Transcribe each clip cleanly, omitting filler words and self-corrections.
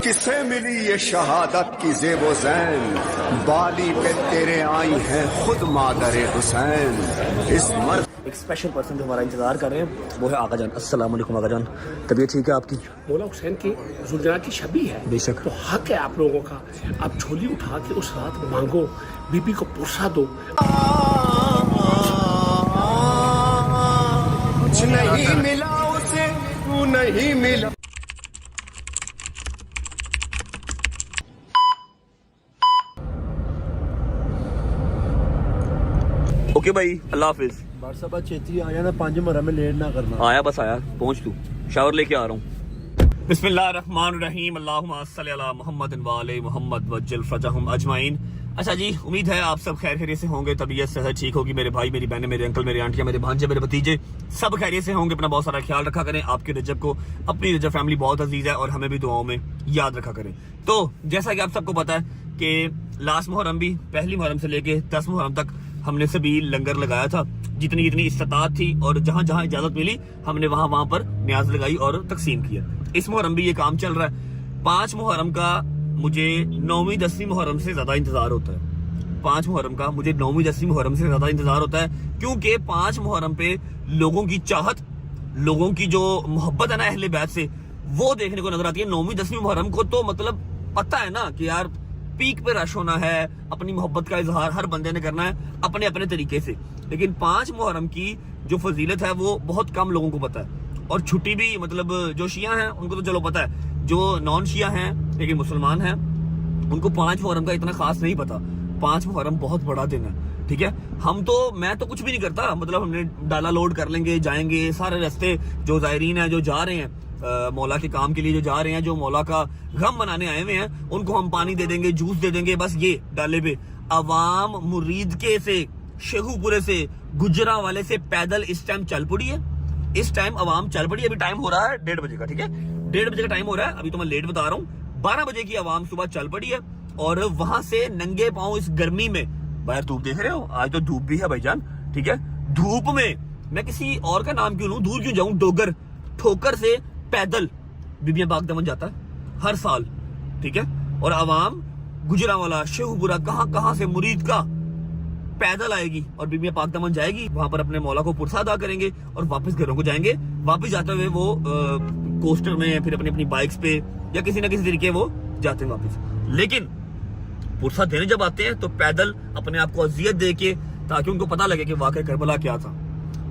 किसे मिली ये शहादत की ज़ेबो ज़ैन, बाली पे तेरे आई हैं खुद मादरे हुसैन। इस मर्द एक स्पेशल पर्सन जो हमारा इंतजार कर रहे हैं वो है आका जान। अस्सलाम वालेकुम आका जान, तबीयत ठीक है आपकी? मौला हुसैन की जुलजना की छवि है, बेशक। तो हक है आप लोगों का, आप झोली उठा के उस रात मांगो, बीबी को पुरसा दो। कुछ नहीं मिला उसे, तू नहीं मिला। ओके भाई, अल्लाह हाफिज। व्हाट्सएप छेती आया ना, 5 मुहर्रम में लेट ना करना। आया बस आया, पहुंच तू, शावर लेके आ रहा हूँ। बिस्मिल्लाहिर्रहमानिर्रहीम, अल्लाहुम्मा सल्ली अला मुहम्मद व आले मुहम्मद वज्जल फरजहुम अजमाइन। अच्छा जी, उम्मीद है आप सब खैर खैरियत से होंगे, तबीयत सेहत ठीक होगी। मेरे भाई, मेरी बहनें, मेरे अंकल, मेरे आंटियां, मेरे भांजे, मेरे भतीजे सब खैरियत से होंगे। अपना बहुत सारा ख्याल रखा करें। आपके रजब को, अपनी रजब फैमिली बहुत अजीज है और हमें भी दुआओं में याद रखा करें। तो जैसा कि आप सबको पता है कि लास्ट मुहर्रम भी, पहली मुहर्रम से लेके 10 मुहर्रम तक हमने सभी लंगर लगाया था, जितनी जितनी इस्तात थी और जहां जहां इजाजत मिली हमने वहां वहां पर न्याज लगाई और तकसीम किया। इस मुहर्रम भी ये काम चल रहा है। 5 मुहर्रम का मुझे 9वीं 10वीं मुहर्रम से ज्यादा इंतजार होता है। 5 मुहर्रम का मुझे 9वीं 10वीं मुहर्रम से ज्यादा इंतजार होता है, क्योंकि 5 मुहर्रम पे लोगों की चाहत, लोगों की जो मोहब्बत है ना अहले बैत से, वो देखने को नजर आती है। 9वीं 10वीं मुहर्रम को तो मतलब पता है ना कि यार पीक पे रश होना है, अपनी मोहब्बत का इजहार हर बंदे ने करना है अपने अपने तरीके से। लेकिन 5 मुहर्रम की जो फजीलत है वो बहुत कम लोगों को पता है। और छुट्टी भी, मतलब जो शिया हैं उनको तो चलो पता है, जो नॉन शिया हैं लेकिन मुसलमान हैं उनको 5 मुहर्रम का इतना खास नहीं पता। 5 मुहर्रम बहुत बड़ा दिन है, ठीक है। मैं तो कुछ भी नहीं करता, मतलब हमने डाला लोड कर लेंगे, जाएंगे सारे रास्ते। जो जायरीन है, जो जा रहे हैं मौला के काम के लिए, जो जा रहे हैं, जो मौला का गम मनाने आए हुए हैं, उनको हम पानी दे देंगे, जूस दे देंगे, बस ये डाले पे। अवाम मुरीद के से, शेखुपुरे से, गुजरा वाले से पैदल इस टाइम चल पड़ी है। इस टाइम अवाम चल पड़ी है। अभी टाइम हो रहा है 1:30 बजे का, ठीक है, 1:30 बजे का टाइम हो रहा है। अभी तो मैं लेट बता रहा हूँ। 12 बजे की अवाम सुबह चल पड़ी है और वहां से नंगे पांव इस गर्मी में, बाहर धूप देख रहे हो, आज तो धूप भी है भाईजान, ठीक है। धूप में मैं किसी और का नाम क्यों लूं, दूर क्यों जाऊं, डोगर ठोकर से पैदल बीबियां पाक दमन जाता है हर साल, ठीक है। और अवाम गुजरांवाला, शेखुपुरा, कहां से मुरीद का पैदल आएगी और बीबियां पाक दमन जाएगी। वहां पर अपने मौला को पुरसा अदा करेंगे और वापस घरों को जाएंगे। वापस जाते हुए वो कोस्टर में, फिर अपनी अपनी बाइक्स पे या किसी ना किसी तरीके वो जाते हैं वापस। लेकिन पुरसा देने जब आते हैं तो पैदल अपने आप को अजियत दे के, ताकि उनको पता लगे कि वाकई करबला क्या था,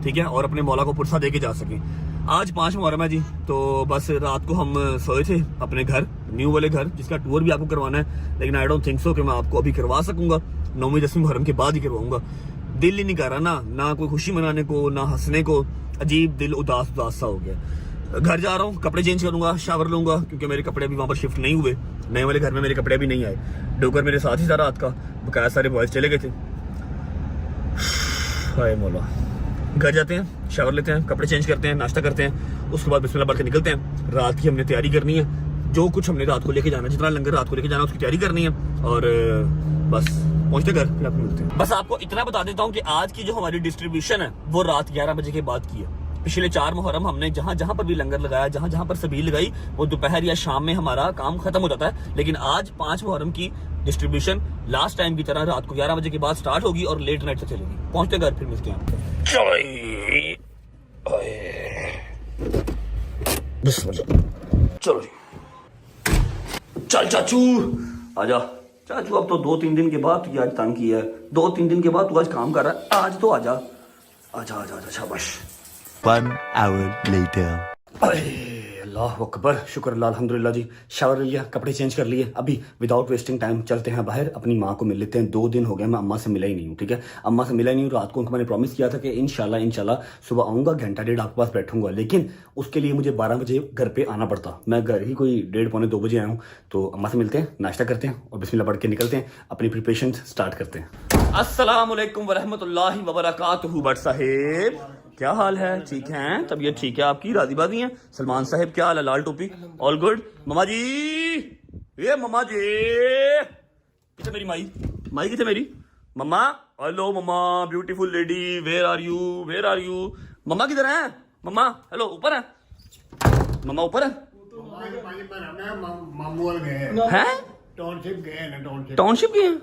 ठीक है, और अपने मौला को पुरसा दे के जा सके। आज 5 मुहर्रम है जी, तो बस रात को हम सोए थे अपने घर, न्यू वाले घर, जिसका टूर भी आपको करवाना है, लेकिन आई डोंट थिंक सो कि मैं आपको अभी करवा सकूंगा। 9वीं 10वीं मुहर्रम के बाद ही करवाऊंगा। दिल ही नहीं कर रहा ना कोई खुशी मनाने को, ना हंसने को। अजीब दिल उदास सा हो गया। घर जा रहा हूँ, कपड़े चेंज करूंगा, शावर लूंगा, क्योंकि मेरे कपड़े अभी वहां पर शिफ्ट नहीं हुए। नए वाले घर में मेरे कपड़े भी नहीं आए। डोकर मेरे साथ ही था रात का, बकाया सारे बॉयज चले गए थे। हाय मौला। घर जाते हैं, शावर लेते हैं, कपड़े चेंज करते हैं, नाश्ता करते हैं, उसके बाद बिस्मिल्लाह पढ़ के निकलते हैं। रात की हमने तैयारी करनी है, जो कुछ हमने रात को लेके जाना है, जितना लंगर रात को लेके जाना है उसकी तैयारी करनी है। और बस पहुंचते घर, फिर आपको मिलते हैं। बस आपको इतना बता देता हूँ कि आज की जो हमारी डिस्ट्रीब्यूशन है वो रात 11 बजे के बाद की है। पिछले 4 मुहर्रम हमने जहां जहां पर भी लंगर लगाया, जहां जहां पर सबील लगाई, वो दोपहर या शाम में हमारा काम खत्म हो जाता है। लेकिन आज 5 मुहर्रम की डिस्ट्रीब्यूशन लास्ट टाइम की तरह रात को 11 बजे के बाद स्टार्ट होगी और लेट नाइट तक चलेगी। पहुंचते घर, फिर मिलते हैं। चलो जी, चल चाचू आजा। चाचू अब तो 2-3 दिन के बाद तुझे आज तंग किया है, 2-3 दिन के बाद तू आज काम कर रहा है, आज तो आजा आजा आजा आजा, शाबाश। 1 hour later. अल्लाह अकबर, शुक्र अल्लाह, अल्हम्दुलिल्लाह जी। शावर ले लिया, कपड़े चेंज कर लिए, अभी विदाउट वेस्टिंग टाइम चलते हैं बाहर, अपनी माँ को मिल लेते हैं। 2 दिन हो गए मैं अम्मा से मिला ही नहीं हूँ, ठीक है। अम्मा से मिला ही नहीं हूँ। रात को उनको मैंने प्रॉमिस किया था कि इंशाल्लाह सुबह आऊँगा, घंटा डेढ़ आपके पास बैठूंगा, लेकिन उसके लिए मुझे 12 बजे घर पे आना पड़ता। मैं घर ही कोई 1:30 पौने 2 बजे आया हूँ। तो अम्मा से मिलते हैं, नाश्ता करते हैं और बिस्मिल्लाह पढ़ के निकलते हैं, अपनी प्रिपरेशन स्टार्ट करते हैं। अस्सलाम वालेकुम वरहमतुल्लाहि वबरकातुहू। भट्ट साहेब क्या हाल है? ठीक हैं? तबीयत ठीक है आपकी? राजी बाजी हैं? सलमान साहब क्या हाल है? लाल टोपी, ऑल गुड? ममा जी, ये ममा जी किथे मेरी माई? माई किथे मेरी? Mamma, hello mamma, beautiful lady, where are you? Where are you? Mamma किधर है? मम्मा हेलो, ऊपर है? मम्मा ऊपर है? हैं? टाउनशिप गए हैं?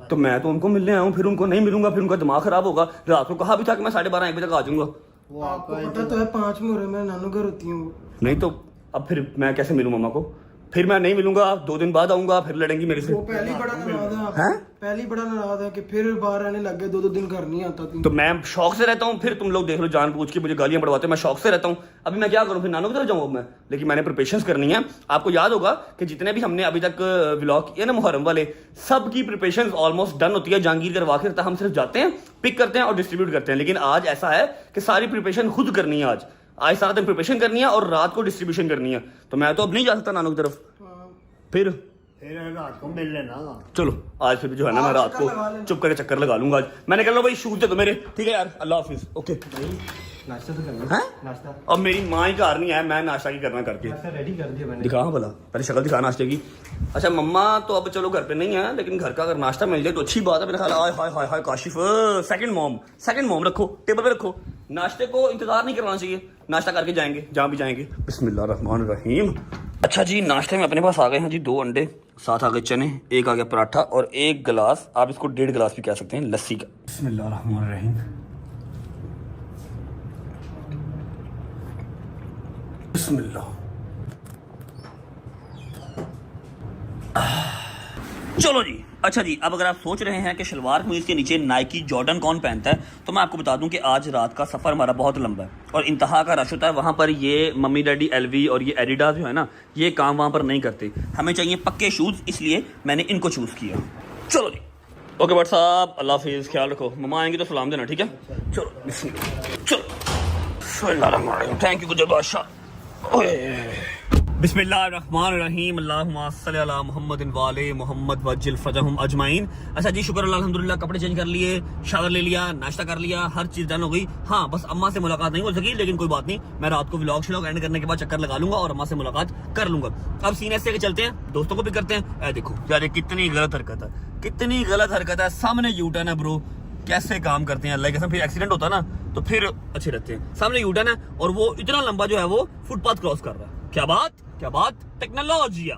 तो मैं तो उनको मिलने आया हूँ, फिर उनको नहीं मिलूंगा, फिर उनका दिमाग खराब होगा। रात को कहा भी था कि मैं 12:30 1 बजे तक आ जाऊंगा। आपको पता तो है 5 मुहर्रम में नानू घर होती हूँ। नहीं तो अब फिर मैं कैसे मिलूं मम्मा को? फिर मैं नहीं मिलूंगा, 2 दिन बाद आऊंगा, फिर लड़ेंगी मेरे से। वो पहले ही बड़ा नाराज हैं? पहले ही बड़ा नाराज है कि फिर बाहर आने लग गए, 2 दिन घर नहीं आता तू। तो मैं शौक से रहता हूँ, फिर तुम लोग देख लो जानबूझ के मुझे गालियां पड़वाते हो। मैं शौक से रहता हूँ, अभी मैं क्या करूँ? फिर नानू की तरफ जाऊँ अब मैं? लेकिन मैंने प्रिपरेशंस करनी है। आपको याद होगा कि जितने भी हमने अभी तक व्लॉग किए ना मुहर्रम वाले, सब की प्रिपरेशंस ऑलमोस्ट डन होती है। जहांगीर करवा के रहता, हम सिर्फ जाते हैं, पिक करते हैं और डिस्ट्रीब्यूट करते हैं। लेकिन आज ऐसा है कि सारी प्रिपरेशन खुद करनी है। आज सारा दिन प्रिपरेशन करनी है और रात को डिस्ट्रीब्यूशन करनी है। तो मैं तो अब नहीं जा सकता नानू की तरफ। फिर रात को मिल लेना। चलो आज फिर जो है ना, मैं रात को चुप करके चक्कर लगा लूंगा। आज मैंने कह लो भाई, शूज दे दो मेरे, ठीक है यार, अल्लाह हाफिज, ओके। नाश्ता तो करना हैं? नाश्ता अब मेरी माँ ही घर नहीं है, मैं नाश्ता की करना करके रेडी कर दिया मैंने। दिखा भला, पहले शक्ल दिखा नाश्ते की। अच्छा मम्मा तो अब चलो घर पे नहीं है, लेकिन घर का अगर नाश्ता मिल जाए तो अच्छी बात है। मेरा ख्याल, हाय हाय हाय हाय काशिफ, सेकंड मॉम रखो, टेबल पे रखो। नाश्ते को इंतजार नहीं करना चाहिए, नाश्ता करके जाएंगे जहाँ भी जाएंगे। बिस्मिल्लाह रहमान रहीम। अच्छा जी, नाश्ते में अपने पास आ गए हैं जी 2 अंडे, साथ आ गए चने, एक आ गया पराठा और 1 गिलास, आप इसको 1.5 गिलास भी कह सकते हैं, लस्सी का। बिस्मिल्लाह रहमान रहीम। बिस्मिल्लाह। चलो जी। अच्छा जी, अब अगर आप सोच रहे हैं कि शलवार कमीज के नीचे नाइकी जॉर्डन कौन पहनता है, तो मैं आपको बता दूं कि आज रात का सफ़र हमारा बहुत लंबा है और इंतहा का रश होता है। वहाँ पर ये मम्मी डैडी एलवी और ये एडिडास जो है ना, ये काम वहाँ पर नहीं करते। हमें चाहिए पक्के शूज़, इसलिए मैंने इनको चूज़ किया। चलो जी, ओके भट्ट साहब, अल्लाह हाफिज़, ख्याल रखो। मम्मा आएंगी तो सलाम देना, ठीक है? चलो चलो, थैंक यू गुजर बादशाह। बिस्मिल्लाहिर्रहमानिर्रहीम, अल्लाहुम्मा सल्लि अला मुहम्मदिन व आले मुहम्मद वज्जिल फरजहुम अजमाइन। अच्छा जी, शुक्र अल्लाह, अल्हम्दुलिल्लाह, कपड़े चेंज कर लिए, शावर ले लिया, नाश्ता कर लिया, हर चीज़ डन हो गई। हाँ, बस अम्मा से मुलाकात नहीं हो सकी, लेकिन कोई बात नहीं, मैं रात को व्लॉग एंड करने के बाद चक्कर लगा लूंगा और अम्मा से मुलाकात कर लूंगा। अब सीन ऐसे के चलते हैं, दोस्तों को भी करते हैं। देखो यार, कितनी गलत हरकत है, कितनी गलत हरकत है। सामने यूटर्न है ब्रो, कैसे काम करते हैं अल्लाह के कसम। फिर एक्सीडेंट होता ना तो फिर अच्छे रहते हैं। सामने यूटर्न है और वो इतना लंबा जो है वो फुटपाथ क्रॉस कर रहा है। क्या बात टेक्नोलॉजी।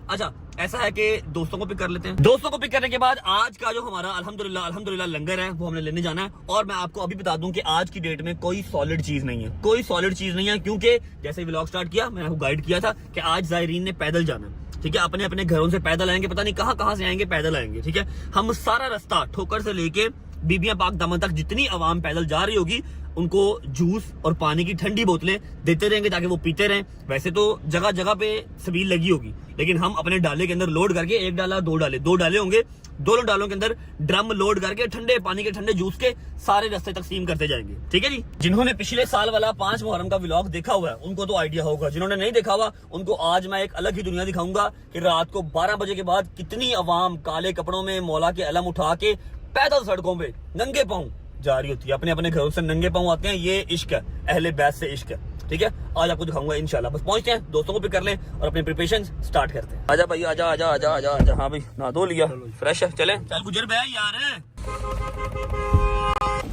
अच्छा, ऐसा है कि दोस्तों को पिक कर लेते हैं। दोस्तों को पिक करने के बाद आज का जो हमारा अल्हम्दुलिल्लाह लंगर है, वो हमने लेने जाना है। और मैं आपको अभी बता दूं कि आज की डेट में कोई सॉलिड चीज नहीं है, कोई सॉलिड चीज नहीं है, क्योंकि जैसे व्लॉग स्टार्ट किया, मैंने आपको गाइड किया था कि आज जायरीन ने पैदल जाना है, ठीक है? अपने अपने घरों से पैदल आएंगे, पता नहीं कहां से आएंगे, पैदल आएंगे, ठीक है? हम सारा रास्ता ठोकर से लेके बीबियां पाक दामन तक जितनी आवाम पैदल जा रही होगी, उनको जूस और पानी की ठंडी बोतलें देते रहेंगे ताकि वो पीते रहें। वैसे तो जगह जगह पे सबील लगी होगी, लेकिन हम अपने डाले के अंदर लोड करके, 1 डाला 2 डाले होंगे, दोनों डालों के अंदर ड्रम लोड करके ठंडे पानी के ठंडे जूस के सारे रास्ते तकसीम करते जाएंगे, ठीक है जी? जिन्होंने पिछले साल वाला 5 मुहर्रम का व्लॉग देखा हुआ है उनको तो आइडिया होगा, जिन्होंने नहीं देखा हुआ उनको आज मैं एक अलग ही दुनिया दिखाऊंगा कि रात को 12 बजे के बाद कितनी अवाम काले कपड़ों में मौला के अलम उठा के पैदल सड़कों पे नंगे पांव जा रही होती है, अपने अपने घरों से नंगे पांव आते हैं। ये इश्क है, अहले बैत से इश्क है, ठीक है? आज आपको दिखाऊंगा इंशाल्लाह। बस पहुंचते हैं, दोस्तों को पिक कर लें और अपने प्रिपरेशन स्टार्ट करते हैं। आजा भाई, आजा आजा आजा आजा आजा। हाँ भाई, नहा धो लिया, फ्रेश है, चले चल गुजर भाई यार।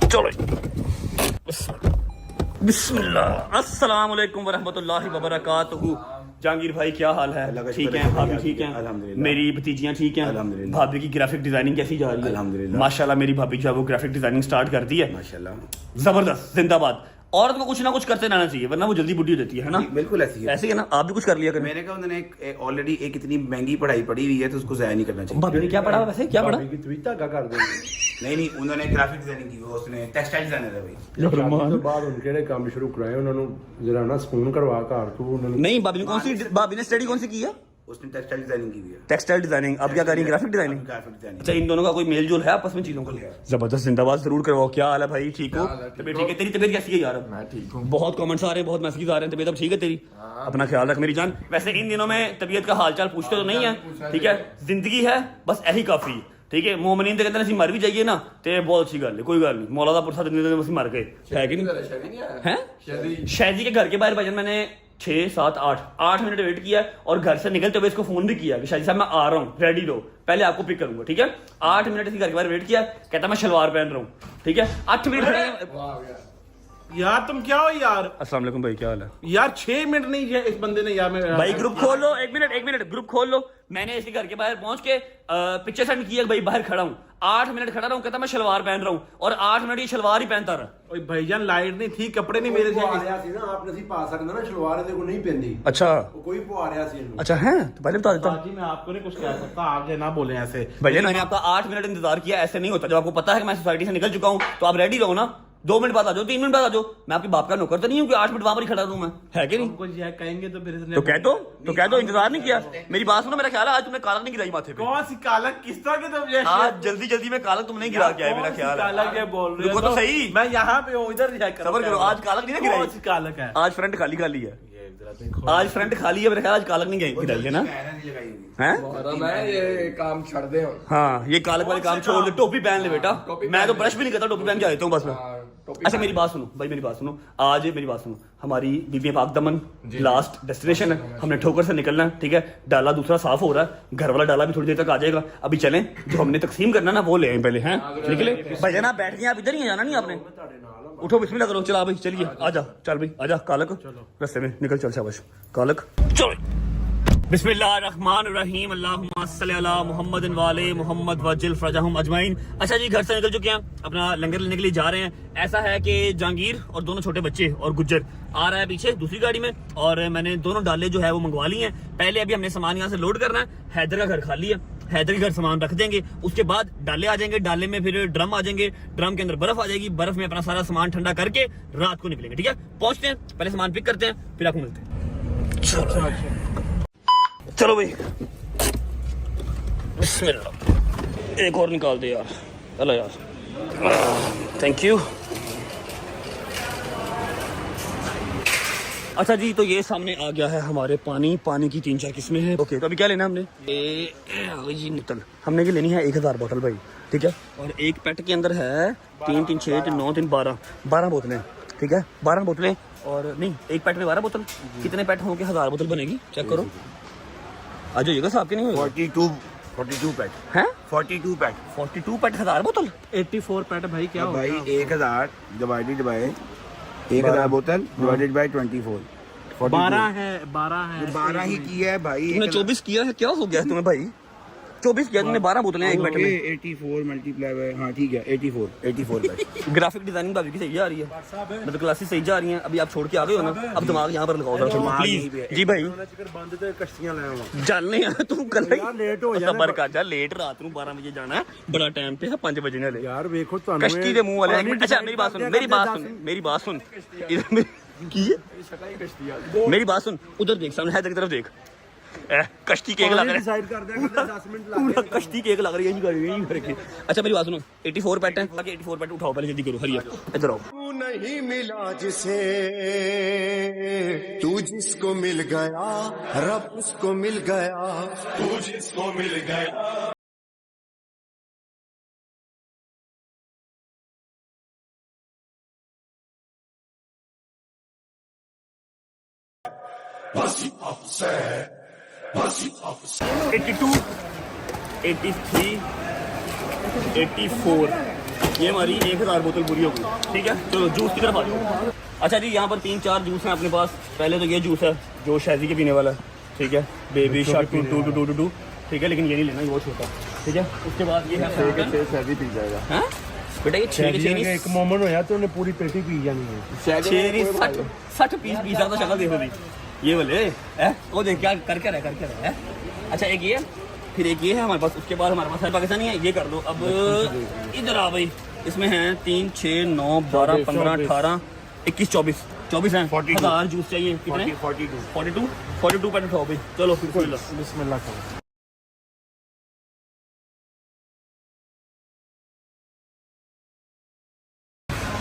चलो बिस्मिल्लाह। अस्सलाम वालेकुम वरहमतुल्लाहि वबरकातुहू। जहांगीर भाई क्या हाल है? ठीक है, भाभी ठीक है, मेरी भतीजियां ठीक हैं, भाभी की ग्राफिक डिजाइनिंग कैसी जा रही है? अल्हम्दुलिल्लाह, माशाल्लाह। मेरी भाभी जो है वो ग्राफिक डिजाइनिंग स्टार्ट कर दी है, माशाल्लाह, जबरदस्त, जिंदाबाद। औरत को कुछ ना कुछ करते रहना चाहिए, वरना वो जल्दी बुढ़ी हो जाती है ना? बिल्कुल ऐसी है, ऐसे ही है ना? आप भी कुछ कर लिया करें। मैंने कहा उन्होंने ऑलरेडी एक इतनी महंगी पढ़ाई पढ़ी हुई है तो उसको जाया नहीं करना चाहिए। भाभी ने क्या पढ़ा वैसे, क्या पढ़ा? का कर देंगे। नहीं उन्होंने ग्राफिक डिजाइनिंग की, वो उसने टेक्सटाइल डिजाइनर है भाई। शादी ਤੋਂ ਬਾਅਦ ਹੁਣ ਕਿਹੜੇ ਕੰਮ ਸ਼ੁਰੂ ਕਰਾਏ ਉਹਨਾਂ ਨੂੰ ਜਰਾ ਨਾ ਸਕੂਨ ਕਰਵਾ ਘਰ ਤੋਂ ਉਹਨਾਂ ਨੂੰ। नहीं भाभी ने स्टडी कौन सी की है? उसने टेक्सटाइल डिजाइनिंग की हुई है। Textile designing. अब क्या कर रही है? Graphic designing. Graphic designing. अच्छा, इन दोनों का कोई मेल जोल है आपस में चीजों को? जबरदस्त, जिंदाबाद जरूर करवाओ। क्या हाल है भाई? ठीक हो? तबीयत ठीक है? तेरी तबीयत कैसी है यार? मैं ठीक हूँ। बहुत कमेंट्स आ रहे हैं, बहुत मैसेज आ रहे हैं, तबीयत अब ठीक है तेरी? अपना ख्याल रख मेरी जान। वैसे इन दिनों में तबीयत का हालचाल पूछते तो नहीं है, ठीक है? जिंदगी है बस यही काफी, ठीक है? मोमिनीन तो कहते हैं मर भी जाइए ना तो बहुत अच्छी गल है, कोई गल नहीं। मौला दा पुरसा दिन मर गए है कि नहीं? है शायद के घर के बाहर भजन मैंने 6, 7, 8 मिनट वेट किया और घर से निकलते हुए इसको फोन भी किया कि शादी साहब मैं आ रहा हूँ, रेडी रहो, पहले आपको पिक करूंगा, ठीक है? 8 मिनट इसके घर के बाहर वेट किया, कहता मैं शलवार पहन रहा हूँ, ठीक है? 8 मिनट। यार तुम क्या हो यार? अस्सलाम वालेकुम भाई, क्या हाल है? यार 6 मिनट नहीं है इस बंदे ने यार मेरे भाई ग्रुप खोल लो, एक मिनट ग्रुप खोल लो। मैंने इसके घर के बाहर पहुंच के पिक्चर सेंड किया, भाई बाहर खड़ा हूँ, 8 मिनट खड़ा रहा हूँ, कहता मैं शलवार पहन रहा हूँ और 8 मिनट ये शलवार ही पहनता रहा। ओए भाईजान लाइट नहीं थी, कपड़े नहीं मेरे ਪਵਾ ਰਿਹਾ ਸੀ ਨਾ ਆਪ ਨਹੀਂ ਪਾ ਸਕਦਾ ਨਾ ਸ਼ਲਵਾਰ ਇਹਦੇ ਕੋਲ ਨਹੀਂ ਪੈਂਦੀ। अच्छा ਉਹ ਕੋਈ ਪਵਾ ਰਿਹਾ ਸੀ ਇਹਨੂੰ। अच्छा है तो पहले बता देता। जी मैं आपको नहीं कुछ कह सकता, आप जो ना बोले ऐसे। भैया मैंने आपका 8 मिनट इंतजार किया, ऐसे नहीं होता। जब आपको पता है कि मैं सोसाइटी से निकल चुका हूँ तो आप रेडी रहो ना। 2 मिनट बाद आ जाओ, 3 मिनट बाद आ जाओ। मैं आपके बाप का नौकर तो नहीं हूँ कि 8 मिनट वहां पर ही खड़ा रहूं मैं, है कि नहीं? कुछ यह कहेंगे तो फिर तो कह दो इंतजार नहीं किया। मेरी बात सुनो, मेरा ख्याल है आज तुमने कालक नहीं गिराई माथे पे। कौन सी कालक किस तरह के तुम ये आज जल्दी में कालक तुमने गिरा के आए, मेरा ख्याल है। कालक है बोल रहे हो तो सही। मैं यहाँ पे हूँ, इधर सबर करो, आज कालक नहीं ना गिराई। कौन सी कालक है? आज फ्रंट खाली है, आज फ्रंट खाली है, मेरा ख्याल आज कालक नहीं गिराई है ना? हैं? मैं ये काम छड़ दे। हाँ, ये कालक वाले काम छोड़ दे, टोपी पहन ले बेटा। मैं तो ब्रश भी नहीं करता, टोपी पहन के आ जाता हूँ बस मैं। अच्छा मेरी बात सुनो भाई, मेरी बात सुनो, आज मेरी बात सुनो, हमारी बीबी पाक दमन लास्ट डेस्टिनेशन है, हमने ठोकर से निकलना है, ठीक है? डाला दूसरा साफ हो रहा है, घर वाला डाला भी थोड़ी देर तक आ जाएगा। अभी चलें, जो हमने तकसीम करना ना वो ले आए पहले, हैं? निकले भाई ना, बैठ गए आप इधर ही, जाना नहीं आपने? उठो बिस्मिल्लाह करो, चला भाई चलिए, आजा चल भाई आजा कालक, रास्ते में निकल, चल शाबाश कालक चलो। बिस्मिल्लाहिर्रहमानिर्रहीम, अल्लाहुम्मा सल्ली अला मुहम्मद वाले मुहम्मद वजिल फरजहुम अजमाइन। अच्छा जी, घर से निकल चुके हैं, अपना लंगर लेने के लिए जा रहे हैं। ऐसा है कि जहांगीर और दोनों छोटे बच्चे और गुज्जर आ रहा है पीछे दूसरी गाड़ी में, और मैंने दोनों डाले जो है वो मंगवा लिए हैं। पहले अभी हमने सामान यहाँ से लोड करना है। हैदर का घर खाली है, हैदर के घर सामान रख देंगे, उसके बाद डाले आ जाएंगे, डाले में फिर ड्रम आ जाएंगे, ड्रम के अंदर बर्फ आ जाएगी, बर्फ में अपना सारा सामान ठंडा करके रात को निकलेंगे, ठीक है? पहुंचते हैं, पहले सामान पिक करते हैं, फिर आपको मिलते हैं। चलो भाई, बिस्मिल्लाह। एक और निकाल दे यार, अल्लाह यार, थैंक यू। अच्छा जी, तो ये सामने आ गया है हमारे पानी की 3-4 किस्में हैं। ओके, तो अभी क्या लेना हमने? जी निकल, हमने ये लेनी है 1000 बोतल भाई, ठीक है? और एक पेट के अंदर है 3, 3, 6, 3, 9, 3, 12 बोतलें, ठीक है? 12 बोतलें, और नहीं एक पेट में 12 बोतल। कितने पेट होंगे? 1000 बोतल बनेगी, चेक करो। आ जाइएगा साहब के नहीं होगा? 42 पैट हैं? 42 पैट 42 पेट 1000 बोतल। 84 पैट भाई क्या भाई होगा? 1000 डिवाइडेड बाय 1000 बोतल डिवाइडेड बाय 24, 12 है 12 ही किया है भाई। तुमने 24 किया है, क्या हो गया है तुम्हें भाई? 24 किया तुमने, 12 बोतलें एक पेट में। 84 मल्टीप्लाई बाय, हाँ ठीक है 84 पैट। ग्राफिक डिजाइनिंग भाभी की सही जा रही है, मतलब क्लासेस सही जा रही हैं। अभी आप छोड़ के आ गए हो ना, अब दिमाग यहाँ पर लगाओ प्लीज। जी भाई कश्तियां लाया चलने यार, तू कल लेट हो जाना, सबर कर जा, लेट रात को 12 बजे जाना है, बड़ा टाइम पे है 5 बजे वाले यार देखो ਤੁਹਾਨੂੰ कश्ती के मुंह वाले। अच्छा मेरी बात सुन, मेरी बात सुन मेरी बात सुन, उधर देख, सामने हैदर की तरफ देख, कश्ती केक लग रहा है, डिसाइड कर देंगे 10 मिनट पूरा कश्ती केक लग रही है यही करके। अच्छा मेरी बात सुनो, 84 पैट है, बाकी 84 पैट उठाओ, पहले जल्दी करो, हरिया इधर आओ। तू नहीं मिला जिसे, तू जिसको मिल गया, रब उसको मिल गया, तू जिसको मिल गया। Mercy officer, mercy officer. 82, 83, 84, ये हमारी 1000 बोतल पूरी हो गई। ठीक है, चलो जूस की तरफ आ जाओ। अच्छा जी, यहाँ पर 3-4 जूस हैं अपने पास। पहले तो ये जूस है जो शैजी के पीने वाला है, ठीक है, बेबी शार्क 2, ठीक है, लेकिन ये नहीं लेना, ये बहुत छोटा, ठीक है। उसके बाद ये है शैजी पी जाएगा। हाँ बेटा, ये 6 एक मोमेंट होया तो उन्हें पूरी पेटी पी जानी है। 60 पीस पीसा तो शक्ल देखो दी ये बोले वो देख क्या कर रहा है। अच्छा एक ये फिर एक ये है हमारे पास, उसके बाद हमारे पास है पाकिस्तानी है, ये कर दो। अब इधर आ भाई, इसमें हैं 3, 6, 9, 12, 15, 18, 21, 24 हैं। 1000 जूस चाहिए। कितने? 42 पैकेट खाओ भाई। चलो फिर बिस्मिल्लाह करो।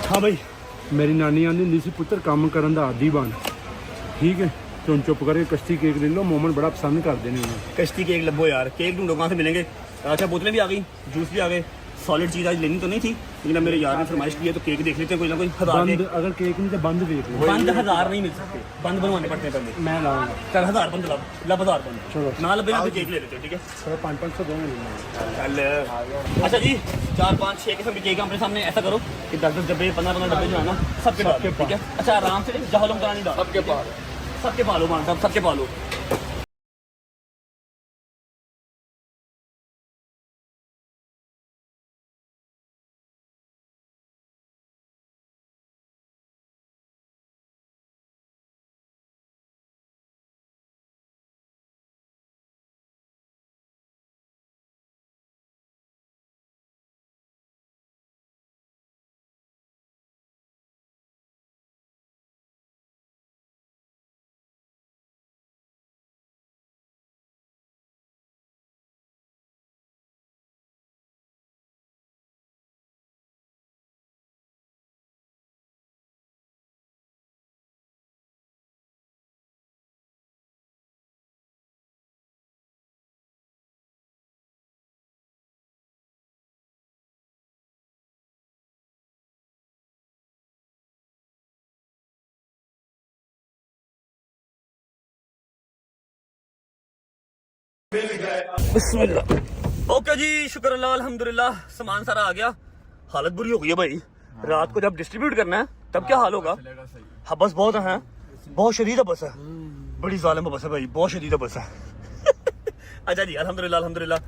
हाँ भाई, मेरी नानी आंदी हुंदी सी पुत्तर काम करन दा आदी बन, ठीक है। तो चुप करके कश्ती केक ले लो, मोमन बड़ा पसंद करते हैं उन्हें। कश्ती केक लबो यार, केक ढूंढो कहाँ से मिलेंगे। अच्छा बोतलें भी आ गई, जूस भी आ गए। सॉलिड चीज़ आज लेनी तो नहीं थी, लेकिन अब मेरे यार ने फरमाइश की है तो केक देख लेते हैं कोई ना कोई। बंद, अगर केक नहीं तो बंद देख लो। बंद 1000 नहीं मिल सकते, बंद बनवाने पड़ते हैं पहले। मैं लाऊंगा। चल 1000 बंद लब 1000 बंद। चलो ना लबे ना तो केक ले लेते हैं, ठीक है। थोड़ा 500 दो मिलना। चल अच्छा जी, 4, 5, 6 किस्म के केक अपने सामने। ऐसा करो कि 10 डब्बे 15 डब्बे जो है ना सबके पास, ठीक है। अच्छा आराम से जहलम करा नहीं डाल, सबके पालो मान साहब, सबके पालो। बिस्मिल्लाह। ओके जी, शुक्र अल्लाह, अल्हम्दुलिल्लाह, सामान सारा आ गया। हालत बुरी हो गई है भाई, रात को जब डिस्ट्रीब्यूट करना है तब क्या हाल होगा। हबस बहुत है, बहुत शदीद हबस है, बड़ी जालिम हबस है भाई, बहुत शदीद हबस है। अच्छा जी, अल्हम्दुलिल्लाह अल्हम्दुलिल्लाह,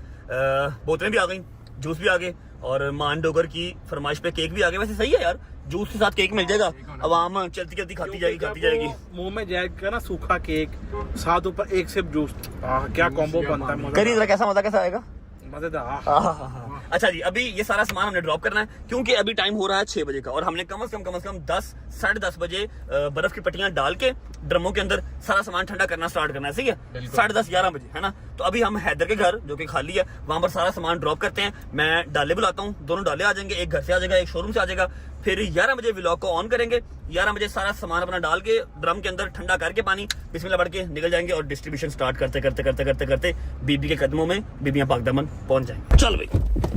बोतलें भी आ गई, जूस भी आ गए, और मान डोगर की फरमाइश पे केक भी आ गए। वैसे सही है यार, जूस के साथ केक मिल जाएगा, अवाम चलती चलती खाती जाएगी। मुंह में जाएगा ना सूखा केक, साथ ऊपर एक सिप जूस, क्या कॉम्बो बनता है। करिए जरा, कैसा मजा कैसा आएगा। मजेदार। अच्छा जी, अभी ये सारा सामान हमने ड्रॉप करना है, क्योंकि अभी टाइम हो रहा है 6 बजे का, और हमने कम से कम 10 साढ़े 10 बजे बर्फ की पट्टियां डाल के ड्रमों के अंदर सारा सामान ठंडा करना स्टार्ट करना है, सही है। 10:30 11 बजे है ना। तो अभी हम हैदर के घर जो कि खाली है, वहां पर सारा सामान ड्रॉप करते हैं। मैं डाले बुलाता हूँ, दोनों डाले आ जाएंगे, एक घर से आ जाएगा, एक शोरूम से आ जाएगा। फिर 11 बजे व्लॉग को ऑन करेंगे, 11 बजे सारा सामान अपना डाल के ड्रम के अंदर ठंडा करके पानी बिस्मिल्लाह पढ़ के निकल जाएंगे, और डिस्ट्रीब्यूशन स्टार्ट करते बीबी के कदमों में बीबियां पाक दमन पहुंच जाएंगे। चल भाई।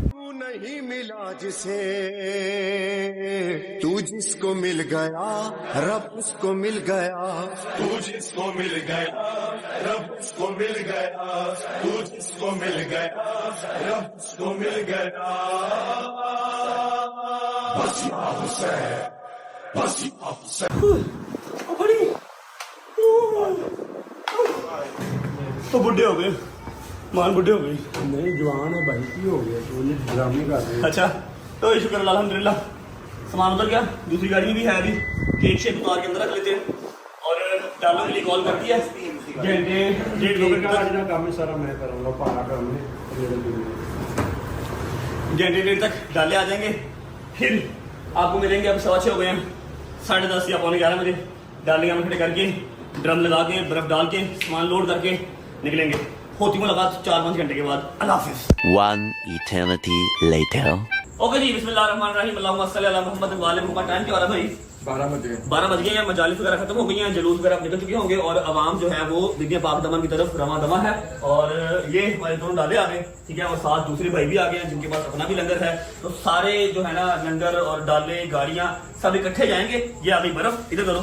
तू नहीं मिला जिसे, तू जिसको मिल गया रब उसको मिल गया, तू जिसको मिल गया रब उसको मिल गया, तू जिसको मिल गया रब उसको मिल गया। बस या हुसैन, बस या हुसैन। तो बुढ़े हो गए, मान बुढ़े हो गई। नहीं जवान है भाई, की हो गया तो ये ड्रामे कर रहे हैं। अच्छा तो शुक्र अल्लाह अल्हम्दुलिल्लाह, सामान उतर गया। दूसरी गाड़ी में भी है, अभी केक शेक उतार के अंदर रख लेते हैं, और डालो के लिए कॉल कर दिया। घंटे 1.5 घंटे काम सारा मैं करूँगा, पारा काम है। घंटे 1.5 तक डाले आ जाएंगे। फिर आपको मिलेंगे, अब 6:15 हो गए हैं, 10:30 या 11:15 बजे डालियाँ में खड़े करके ड्रम लगा के बर्फ डाल के सामान लोड करके निकलेंगे। होती मुलाकात 4-5 घंटे के बाद। अल्लाह हाफिज़। 1 eternity later. ओके जी, बिस्मिल्लाहिर्रहमानिर्रहीम, अल्लाहुम्मा सल्ली अला मुहम्मद व आले मुहम्मद। टाइम क्या हो रहा है भाई? 12 बज गए हैं। मजालिस वगैरह खत्म हो गई हैं, जुलूस वगैरह निकल चुके होंगे, और आवाम जो है वो बीबियां पाक दमन की तरफ रवा दवा है। और ये हमारे दोनों डाले आ गए, ठीक है, और साथ दूसरे भाई भी आ गए हैं जिनके पास अपना भी लंगर है। तो सारे जो है ना लंगर और डाले गाड़ियां सब इकट्ठे जाएंगे। ये आ गई बर्फ, इधर करो,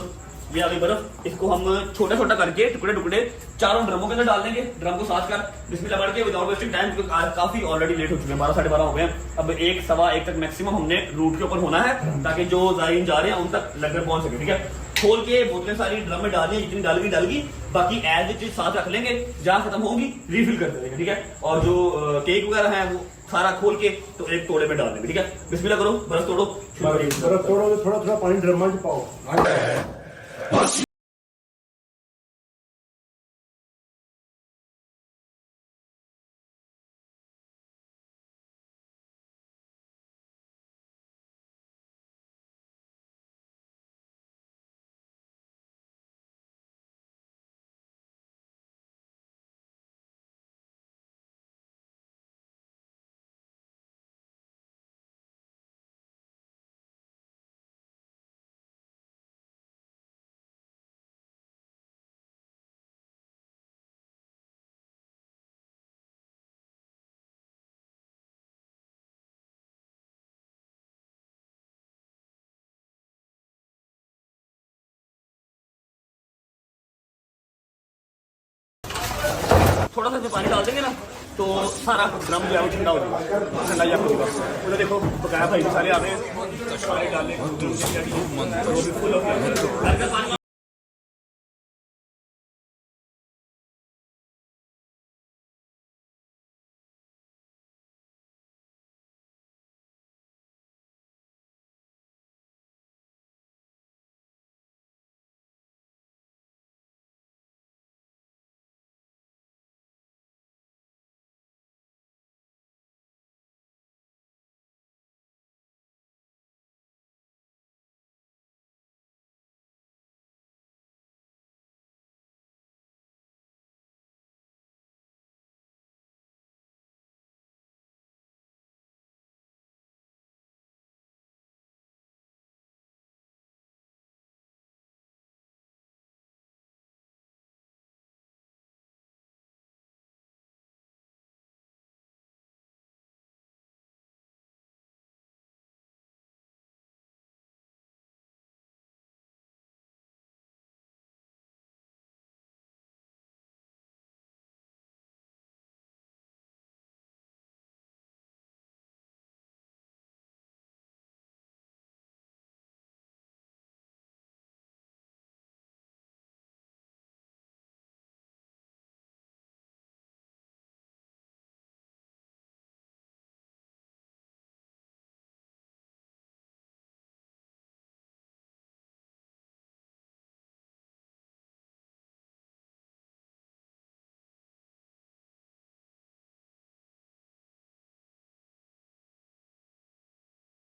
ये आ गई बर्फ। इसको हम छोटा छोटा करके टुकड़े चारों ड्रमों के अंदर डाल देंगे। ड्रम को साथ कर बिस्मिल्लाह पढ़ के विदाउट वेस्टिंग टाइम, काफी ऑलरेडी लेट हो चुके हैं, 12 साढ़े 12 हो गए हैं। अब 1 सवा 1 तक मैक्सिमम हमने रूट के ऊपर होना है, ताकि जो जायरीन जा रहे हैं उन तक लंगर पहुंच सके, ठीक है। खोल के बोतलें सारी ड्रम में डाल दी, जितनी डाल गई, बाकी एज इट इज साथ रख लेंगे, जहां खत्म होगी रिफिल कर देंगे, ठीक है। और जो केक वगैरह है वो सारा खोल के तो एक तोड़े में डाल देंगे, ठीक है। बिस्मिल्लाह करो, बर्फ तोड़ो, बर्फ तोड़ो, थोड़ा पानी ड्रम में पाओ। थोड़ा सा इसमें पानी डाल देंगे ना तो सारा ड्रम जो है वो ठंडा हो जाएगा, ठंडा या होगा। उधर देखो बकाया भाई सारे आ रहे हैं, सारे डालने फुल हो गया।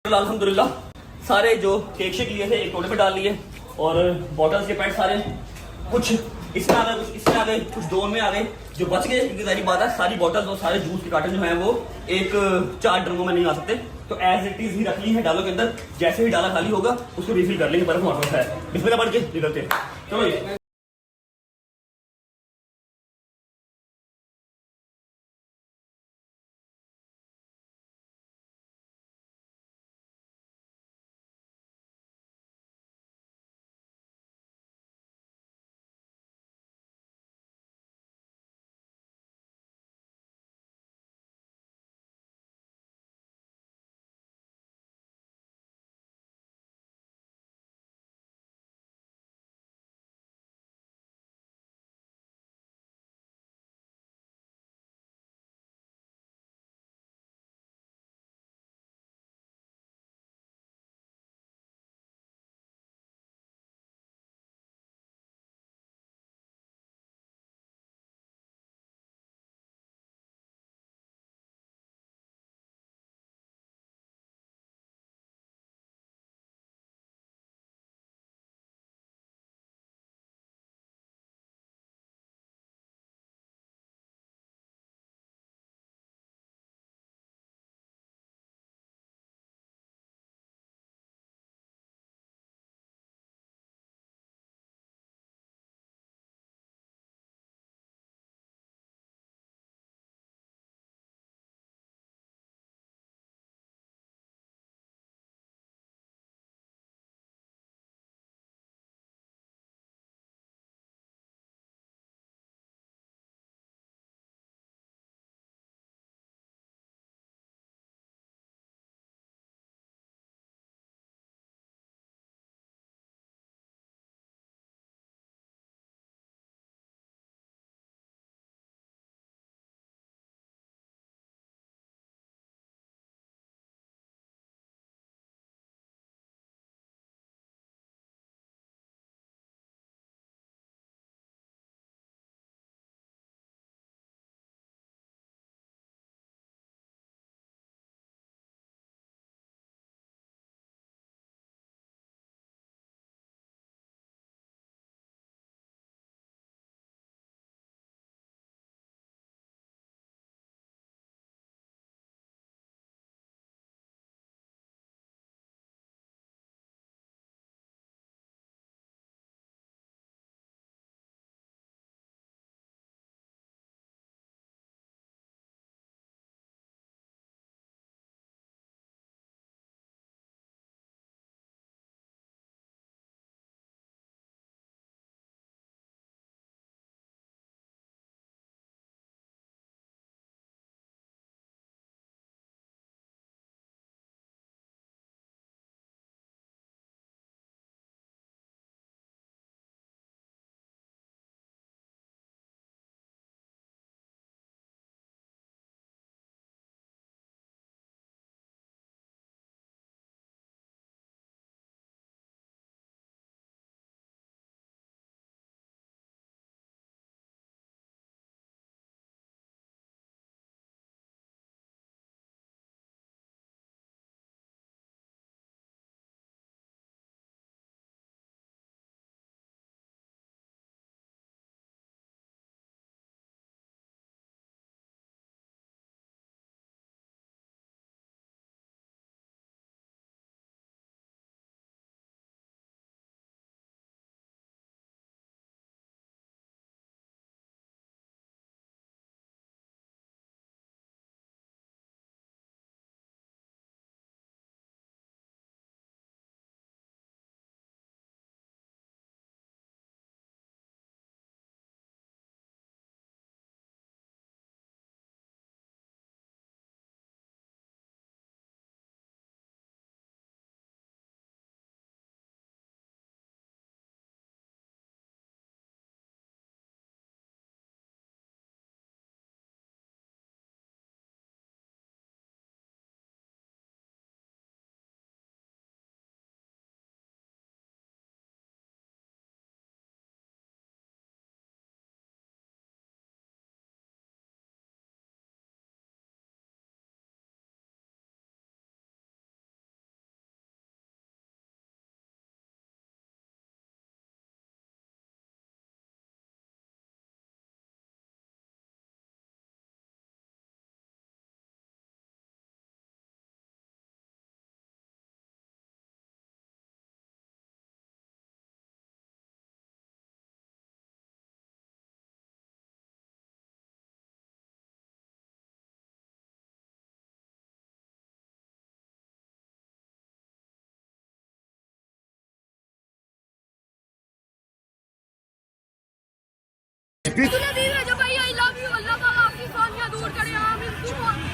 अल्हम्दुलिल्लाह सारे जो केक शेक लिए थे एक टोले में डाल लिए और बॉटल्स के पैट सारे कुछ इसमें आ गए, कुछ इसमें आ गए, कुछ डोन में आ गए। जो बच गए क्योंकि सारी बात है, सारी बॉटल्स और सारे जूस के कार्टन जो हैं वो एक 4 ड्रमों में नहीं आ सकते, तो एज इट इज ही रख ली है डालों के अंदर। जैसे ही डाला खाली होगा उसको रिफिल कर लेंगे, बर्फ हमारे पास है। बिस्मिल्लाह पढ़ के निकलते हैं, चलो।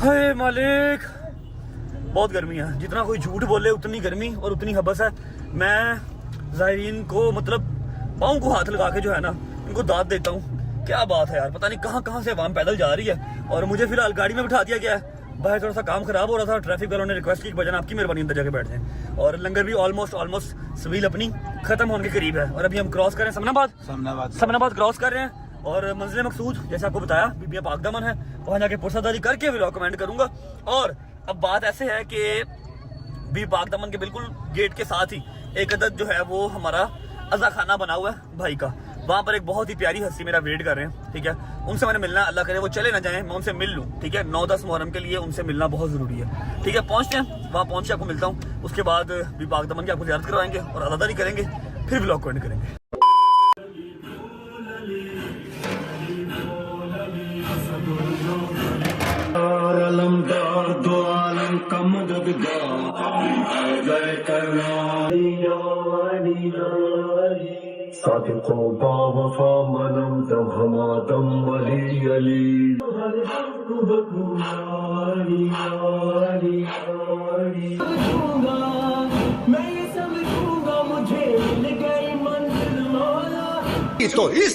हे मालिक, बहुत गर्मी है। जितना कोई झूठ बोले उतनी गर्मी और उतनी हबस है। मैं ज़ायरीन को मतलब पाँव को हाथ लगा के जो है ना इनको दाद देता हूँ। क्या बात है यार, पता नहीं कहाँ से अवाम पैदल जा रही है और मुझे फिलहाल गाड़ी में बिठा दिया गया है। बाहर थोड़ा सा काम खराब हो रहा था, ट्रैफिक वालों ने रिक्वेस्ट की कि भजन आपकी मेहरबानी अंदर जाके बैठ जाएं। और लंगर भी ऑलमोस्ट सवील अपनी खत्म होने के करीब है और अभी हम क्रॉस कर रहे हैं समनाबाद क्रॉस कर रहे हैं और मंजिल मकसूद जैसे आपको बताया बीबी पाक दामन है, वहाँ जाके पुरसादारी करके व्लॉग कमेंट करूंगा। और अब बात ऐसे है कि बीबी पाक दामन के बिल्कुल गेट के साथ ही एक अदद जो है वो हमारा अज़ा खाना बना हुआ है भाई का। वहाँ पर एक बहुत ही प्यारी हस्ती मेरा वेट कर रहे हैं, ठीक है। उनसे मैंने मिलना, अल्लाह करे वो चले ना जाएं, मैं उनसे मिल लूँ, ठीक है। 9-10 मुहर्रम के लिए उनसे मिलना बहुत ज़रूरी है, ठीक है। पहुँचते हैं, वहाँ पहुँच के आपको मिलता हूँ। उसके बाद भी पाक दमन की आपको ज़ियारत करवाएंगे और अदादारी करेंगे, फिर व्लॉग कमेंट करेंगे। सादिकों बावफा मनम दम हमादम वली अली मैं ये समझूंगा मुझे मिल गई मंजिल मौला। तो इस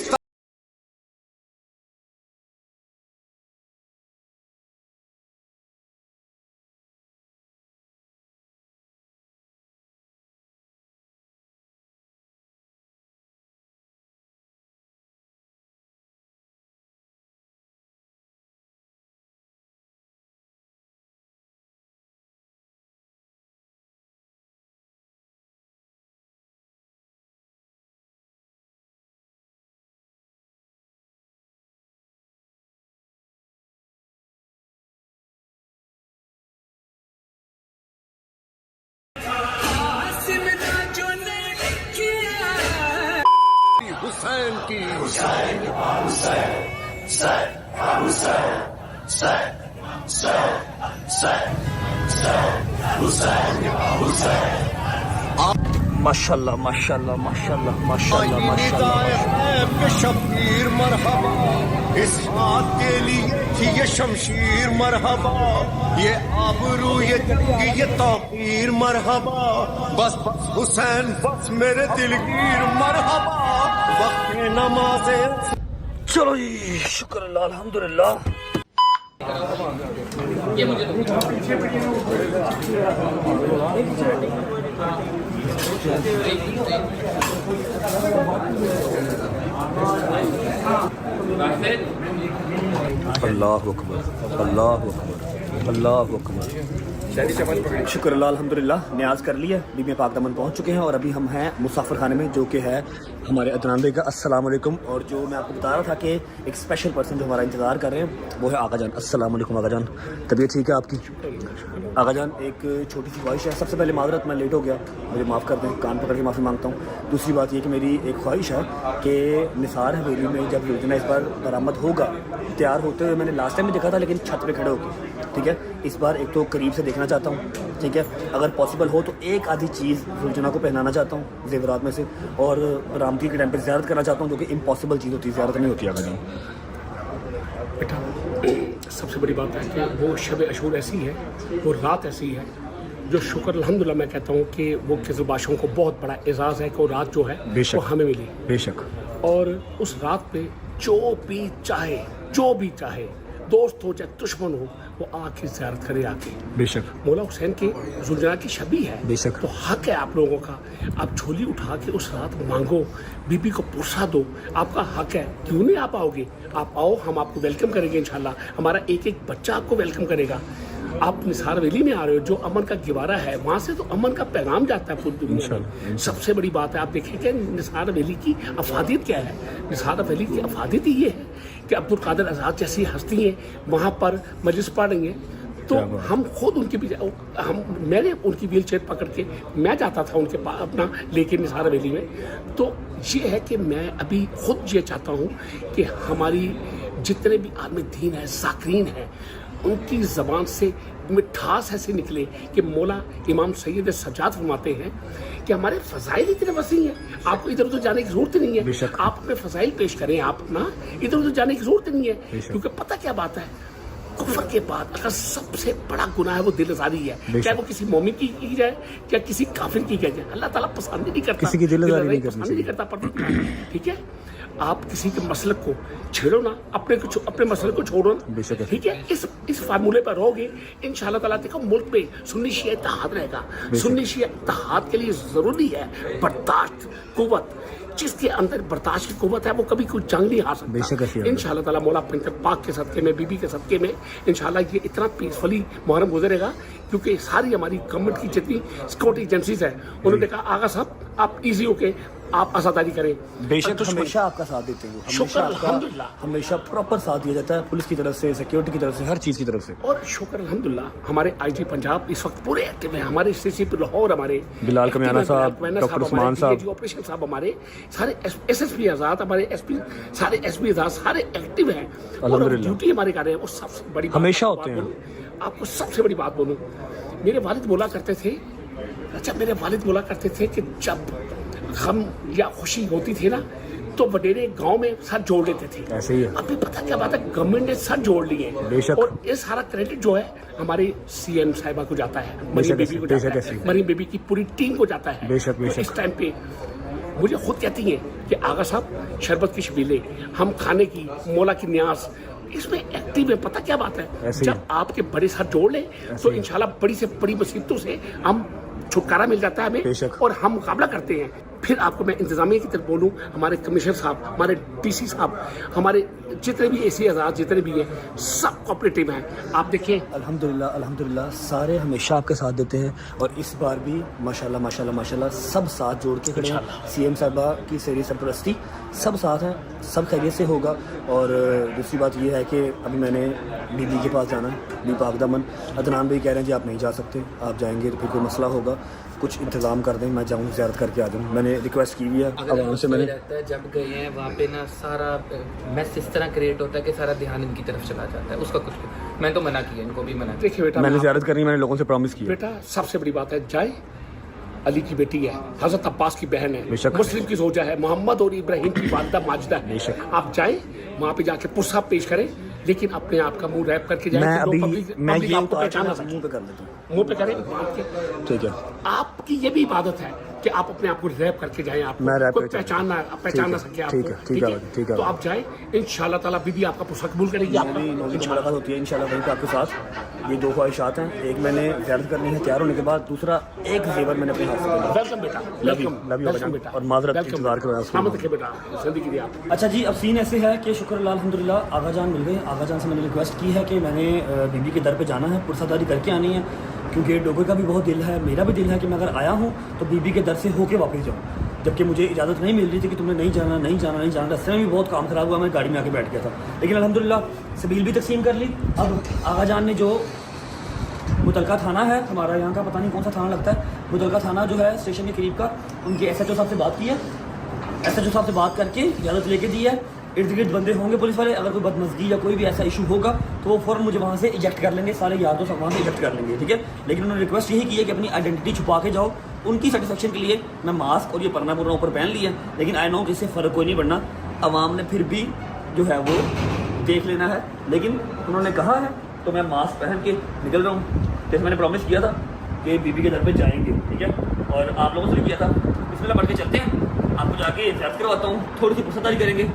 हुसैन की माशाल्लाह माशाल्लाह माशाल्लाह माशाल्लाह माशाल्लाह। शबीर मरहबा, इस हाथ के लिए थी ये शमशीर मरहबा, ये आबरू ये जंगी ये तौकीर मरहबा, बस बस हुसैन बस मेरे दिलगीर मरहबा, वक्त नमाज़े। चलो जी, शुक्र अल्लाह अल्हम्दुलिल्लाह। अल्लाहु अकबर अल्लाहु अकबर अल्लाहु अकबर। शुक्र अल्लाह अल्हम्दुलिल्लाह, न्याज कर लिया, बीबी पाक दमन पहुंच चुके हैं और अभी हम हैं मुसाफिर खाने में जो कि है हमारे अदनान भाई का। अस्सलाम वालेकुम। और जो मैं आपको बता रहा था कि एक स्पेशल पर्सन जो हमारा इंतज़ार कर रहे हैं वो है आका जान। अस्सलाम वालेकुम आका जान, तबीयत ठीक है आपकी? आका जान, एक छोटी सी ख्वाहिश है। सबसे पहले माजरत, मैं लेट हो गया, मुझे माफ़ कर दें, कान पकड़ के माफ़ी मांगता हूँ। दूसरी बात ये कि मेरी एक ख्वाहिश है कि निसार हवेली में जब योजना इस बार बरामद होगा, तैयार होते हुए मैंने लास्ट टाइम में देखा था लेकिन छत पे खड़े होकर, ठीक है। इस बार एक तो करीब से देखना चाहता हूँ, ठीक है। अगर पॉसिबल हो तो एक आधी चीज़ योजना को पहनाना चाहता हूँ जेवरात में से, और रामजी के टाइम पर ज़ियारत करना चाहता हूँ, जो कि इम्पॉसिबल चीज़ होती है, ज़ियारत नहीं होती है। अगर बेटा, सबसे बड़ी बात है कि वो शब अशूर ऐसी है, वो रात ऐसी है जो शुक्र अल्हम्दुलिल्लाह मैं कहता हूँ कि वो किसी बादशाहों को बहुत बड़ा एजाज़ है कि वो रात जो है वो हमें मिली। बेशक। और उस रात पे जो भी चाहे दोस्त हो चाहे दुश्मन हो, वो आके ज़ियारत करे आके। बेशक। मौला हुसैन की जुलजना की शबी है, बेशक। तो हक है आप लोगों का, आप झोली उठा के उस रात मांगो, बीबी को पुरसा दो, आपका हक है। क्यों नहीं आ पाओगे? आप आओ, हम आपको वेलकम करेंगे इंशाल्लाह। हमारा एक एक बच्चा आपको वेलकम करेगा। आप निसार वैली में आ रहे हो, जो अमन का गिवारा है, वहाँ से तो अमन का पैगाम जाता है पूरी दुनिया में। सबसे बड़ी बात है, आप देखें कि निसार वैली की अफादियत क्या है। निसार वैली की अफादियत ही ये है कि अब्दुल कादिर आज़ाद जैसी हस्ती हैं वहाँ पर मजलिस पढ़ रही हैं, तो हम खुद उनकी मैंने उनकी व्हील चेयर पकड़ के मैं जाता था उनके पास अपना लेके निसार वैली में। तो ये है कि मैं अभी खुद ये चाहता हूँ कि हमारी जितने भी आदमी दीन है, ज़ाकिरीन हैं, उनकी ज़बान से मिठास ऐसे निकले कि मौला इमाम सैयद सज्जाद फरमाते हैं कि हमारे फजाइल इतने वसी हैं, आपको इधर उधर जाने की जरूरत ही नहीं है। आप अपने फजाइल पेश करें, आप ना इधर उधर जाने की जरूरत ही नहीं है। क्योंकि पता क्या बात है, कुफर के बाद अगर सबसे बड़ा गुनाह है वो दिल आजारी है, चाहे वो किसी मोमिन की जाए या किसी काफिर की जाए, अल्लाह ताला पसंद ही नहीं करता, किसी की दिल आजारी पसंद नहीं करता। ठीक है, आप किसी के मसलक को छेड़ो ना, अपने मसले को छोड़ो ना, ठीक है। इस फार्मूले पर रहोगे, इंशाल्लाह ताला देखो मुल्क में सुन्नी शिया इत्तेहाद रहेगा। सुन्नी शिया इत्तेहाद के लिए जरूरी है बर्दाश्त, कुव्वत। जिसके अंदर बर्दाश्त की कुव्वत है वो कभी कोई जंग नहीं हार सकता। इंशाल्लाह ताला मौला पंचर पाक के सदके में, बीबी के सदके में इंशाल्लाह ये इतना पीसफुली मुहर्रम गुजरेगा, क्योंकि सारी हमारी गवर्नमेंट की जितनी सिक्योरिटी एजेंसीज है उन्होंने कहा आगा साहब आप इजी होके आप आजादारी करें। बेशक हमेशा आपका साथ देते हैं, शुक्र अल्हम्दुलिल्लाह, हमेशा प्रॉपर साथ दिया जाता है पुलिस की तरफ से, सिक्योरिटी की तरफ से, हर चीज़ की तरफ से। और शुक्र अल्हम्दुलिल्लाह हमारे आईजी पंजाब इस वक्त पूरे एक्टिव हैं, हमारे सीसीपी लाहौर, हमारे बिलाल कमियाना साहब, डॉक्टर उस्मान साहब, ऑपरेशन साहब, हमारे सारे एसएसपी आजाद, हमारे एसपी सारे एसपी आजाद सारे एक्टिव हैं और ड्यूटी हमारे कर रहे हैं। वो सबसे बड़ी हमेशा होते हैं। आपको सबसे बड़ी बात बोलूं, मेरे वालिद बोला करते थे, मेरे वालिद बोला करते थे कि जब गम या खुशी होती थी ना तो वडेरे गांव में साथ जोड़ लेते थे। ऐसे ही है। अभी पता क्या बात है, गवर्नमेंट ने साथ जोड़ लिए और ये सारा क्रेडिट जो है हमारे सीएम साहिबा को जाता है, मरीम बेबी को जाता है, मरीम बेबी की पूरी टीम को जाता है। बेशक बेशक। इस टाइम पे मुझे खुद कहती हैं कि आगा साहब शरबत की शबीले, हम खाने की, मौला की न्यास, इसमें एक्टिव है। पता क्या बात है, जब आपके बड़े साथ जोड़ ले तो इंशाल्लाह बड़ी से बड़ी मुसीबतों से हम छुटकारा मिल जाता है हमें और हम मुकाबला करते हैं। फिर आपको मैं इंतजामिया की तरफ बोलूँ, हमारे कमिश्नर साहब, हमारे डीसी साहब, हमारे जितने भी एसी आजाद जितने भी हैं, सब कोऑपरेटिव हैं। आप देखिए अल्हम्दुलिल्लाह अल्हम्दुलिल्लाह सारे हमेशा आपके साथ देते हैं और इस बार भी माशाल्लाह माशाल्लाह माशाल्लाह सब साथ जोड़ के खड़े हैं। सीएम साहबा की सेरी सरपरस्ती सब साथ हैं, सब खैरियत से होगा। और दूसरी बात ये है कि अभी मैंने बीबी के पास जाना है, बी पाकदामन। अदनान भाई कह रहे हैं जी आप नहीं जा सकते, आप जाएंगे तो फिर कोई मसला होगा, कुछ इंतज़ाम कर दें, मैं जाऊँ ज़ियारत करके आ जाऊँ। मैंने रिक्वेस्ट की हुई है अब से, मैंने जब गए हैं वहाँ पे ना सारा मैस इस तरह क्रिएट होता है कि सारा ध्यान इनकी तरफ चला जाता है, उसका कुछ मैं तो मना किया, इनको भी मना किया। देखिए बेटा, मैंने ज़ियारत करनी, मैंने लोगों से प्रॉमिस किया। बेटा सबसे बड़ी बात है, जाए, अली की बेटी है, हजरत अब्बास की बहन है, मुस्लिम की जोजा है, मोहम्मद और इब्राहिम की वालिदा माजिदा है। आप जाए वहाँ पे जाके पुरसा पेश करें, लेकिन अपने आप का मुंह रैप करके जाए। मैं अभी मैं ये आपको पहचाना मुंह पे कर लेता हूँ, मुंह पे करें। ठीक है, आपकी ये भी इबादत है कि आप अपने आप को रैप करके जाएं, आप कोई पहचान ना सके आपको, ठीक है। तो आप जाएं, इंशाल्लाह ताला बीबी आपका पुरसा कबूल करेगी। मुलाकात होती है इंशाल्लाह वहीं पे आपके साथ। ये दो ख्वाहिशात हैं, एक मैंने ज़ियारत करनी है तैयार होने के बाद, दूसरा एक जेवर मैंने अपने हाथ से। वेलकम बेटा, वेलकम बेटा, और माजरत इंतजार कर रहा है बेटा, जल्दी कीजिए आप। अच्छा जी, अब सीन ऐसे है कि शुक्र अल्हम्दुलिल्लाह आगा जान मिल गए। आगा जान से मैंने रिक्वेस्ट की है कि मैंने बीबी के दर पे जाना है, पुरसादारी करके आनी है, क्योंकि डोगे का भी बहुत दिल है, मेरा भी दिल है कि मैं अगर आया हूँ तो बीबी के दर से होके वापस जाऊँ। जबकि मुझे इजाज़त नहीं मिल रही थी कि तुमने नहीं जाना नहीं जाना नहीं जाना। रस्ते में भी बहुत काम ख़राब हुआ, मैं गाड़ी में आके बैठ गया था, लेकिन अल्हम्दुलिल्लाह सबील भी तकसीम कर ली। अब आगा जान ने जो मुतलका थाना है हमारा यहाँ का, पता नहीं कौन सा थाना लगता है, मुतलका थाना जो है स्टेशन के करीब का, उनके SHO साहब से बात की है। SHO साहब से बात करके इजाज़त लेके दी है। इर्द गिर्द बंदे होंगे पुलिस वाले, अगर कोई बदमजगी या कोई भी ऐसा इशू होगा तो वो फ़ौरन मुझे वहाँ से इजेक्ट कर लेंगे, सारे यार दोस्त वहाँ से इजेक्ट कर लेंगे, ठीक है। लेकिन उन्होंने रिक्वेस्ट यही की है कि अपनी आइडेंटिटी छुपा के जाओ। उनकी सेटिस्फेक्शन के लिए मैं मास्क और ये परना पुरना ऊपर पहन लिया, लेकिन आई नो कि इससे फ़र्क कोई नहीं पड़ना, आवाम ने फिर भी जो है वो देख लेना है। लेकिन उन्होंने कहा है तो मैं मास्क पहन के निकल रहा हूँ, जैसे मैंने प्रॉमिस किया था कि बीबी के दर पे जाएंगे, ठीक है। और आप लोगों से भी किया था, इसमें बढ़ के चलते हैं, आपको जाके ज़ियारत करवाता हूँ, थोड़ी सी पुरसदारी करेंगे।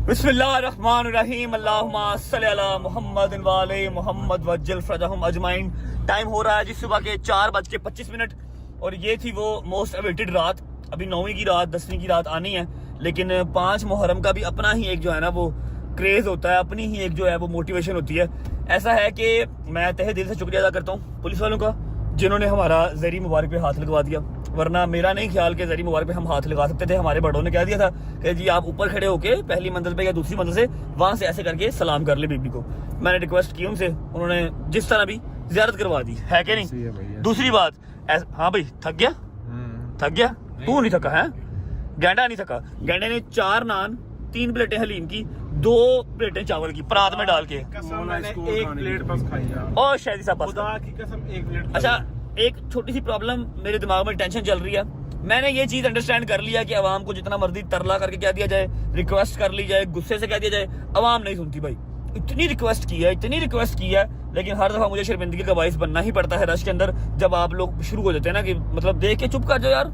बिस्मिल्लाहिर्रहमानिर्रहीम अल्लाहुम्मा सल्ली अला मुहम्मद व आले मुहम्मद वज्जल फरजहुम अजमाइन। टाइम हो रहा है जी सुबह के 4:25 और ये थी वो मोस्ट अवेटेड रात। अभी 9वीं की रात 10वीं की रात आनी है, लेकिन 5 मुहर्रम का भी अपना ही एक जो है ना वो क्रेज होता है, अपनी ही एक जो है वो मोटिवेशन होती है। ऐसा है कि मैं तहे दिल से शुक्रिया अदा करता हूँ पुलिस वालों का, जिन्होंने हमारा ज़री मुबारक पे हाथ लगवा दिया। वरना मेरा नहीं ख्याल कि ज़री मुबारक पे हम हाथ लगा सकते थे। हमारे बड़ों ने कह दिया था कि जी आप ऊपर खड़े होके पहली मंजिल पे या दूसरी मंजिल से वहां से ऐसे करके सलाम कर ले बीबी को। मैंने रिक्वेस्ट की उनसे, उन्होंने जिस तरह भी ज़ियारत करवा दी है कि नहीं। दूसरी बात, हाँ भाई थक गया तू नहीं थका है? गैंडा नहीं थका। गैंडे ने 4 नान 3 प्लेटें हलीम की 2 प्लेटें चावल की परात में डाल के मैंने 1 प्लेट बस खाई है। और शायद साहब खुदा की कसम 1 प्लेट। अच्छा, एक छोटी सी प्रॉब्लम मेरे दिमाग में टेंशन चल रही है। मैंने ये चीज अंडरस्टैंड कर लिया कि आवाम को जितना मर्जी तरला करके कह दिया जाए, रिक्वेस्ट कर ली जाए, गुस्से से कह दिया जाए, आवाम नहीं सुनती भाई। इतनी रिक्वेस्ट की है लेकिन हर दफा मुझे शर्मिंदगी का बाइस बनना ही पड़ता है रश के अंदर, जब आप लोग शुरू हो जाते हैं ना कि मतलब देख के चुप कर जाओ यार